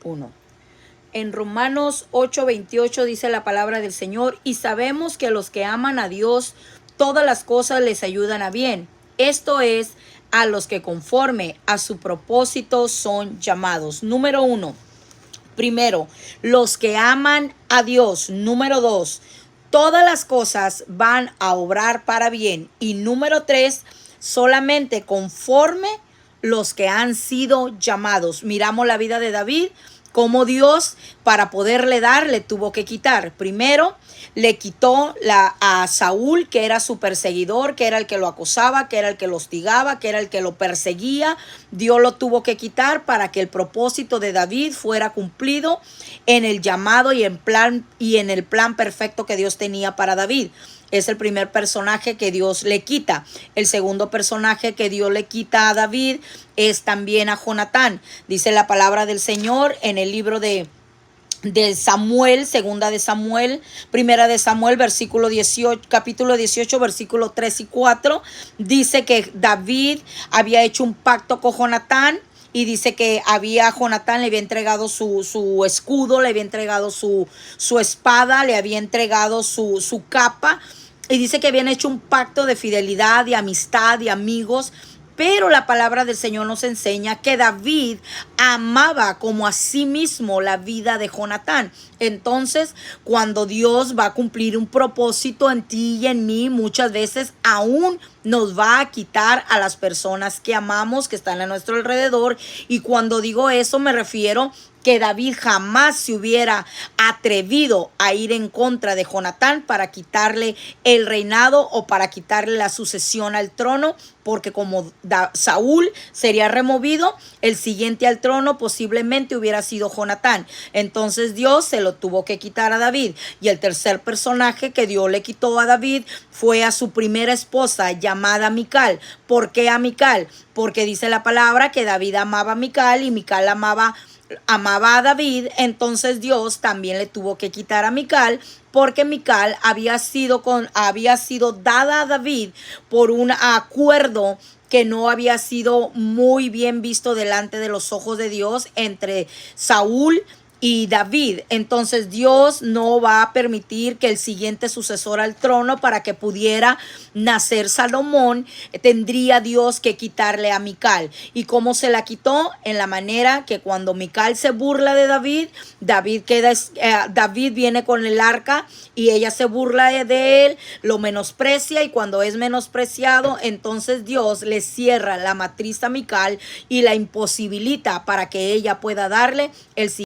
1. En Romanos 8:28 dice la palabra del Señor, y sabemos que a los que aman a Dios, todas las cosas les ayudan a bien. Esto es, a los que conforme a su propósito son llamados. Número 1. Primero, los que aman a Dios. Número 2, todas las cosas van a obrar para bien. Y número 3, solamente conforme los que han sido llamados. Miramos la vida de David, como Dios, para poderle dar, le tuvo que quitar. Primero, le quitó a Saúl, que era su perseguidor, que era el que lo acosaba, que era el que lo hostigaba, que era el que lo perseguía. Dios lo tuvo que quitar para que el propósito de David fuera cumplido en el llamado y en el plan perfecto que Dios tenía para David. Es el primer personaje que Dios le quita. El segundo personaje que Dios le quita a David es también a Jonatán. Dice la palabra del Señor en el libro de Samuel, segunda de Samuel, primera de Samuel, capítulo 18, versículo 3 y 4. Dice que David había hecho un pacto con Jonatán. Y dice que Jonatán le había entregado su escudo, le había entregado su espada, le había entregado su capa. Y dice que habían hecho un pacto de fidelidad, de amistad, de amigos. Pero la palabra del Señor nos enseña que David amaba como a sí mismo la vida de Jonatán. Entonces, cuando Dios va a cumplir un propósito en ti y en mí, muchas veces aún nos va a quitar a las personas que amamos, que están a nuestro alrededor. Y cuando digo eso, me refiero que David jamás se hubiera atrevido a ir en contra de Jonatán para quitarle el reinado o para quitarle la sucesión al trono, porque como Saúl sería removido, el siguiente al trono posiblemente hubiera sido Jonatán. Entonces Dios se lo tuvo que quitar a David. Y el tercer personaje que Dios le quitó a David fue a su primera esposa llamada Mical. ¿Por qué a Mical? Porque dice la palabra que David amaba a Mical y Mical amaba a David. Entonces Dios también le tuvo que quitar a Mical, porque Mical había sido dada a David por un acuerdo que no había sido muy bien visto delante de los ojos de Dios entre Saúl y David. Entonces Dios no va a permitir que el siguiente sucesor al trono, para que pudiera nacer Salomón, tendría Dios que quitarle a Mical. ¿Y cómo se la quitó? En la manera que cuando Mical se burla de David, David viene con el arca y ella se burla de él, lo menosprecia, y cuando es menospreciado, entonces Dios le cierra la matriz a Mical y la imposibilita para que ella pueda darle el siguiente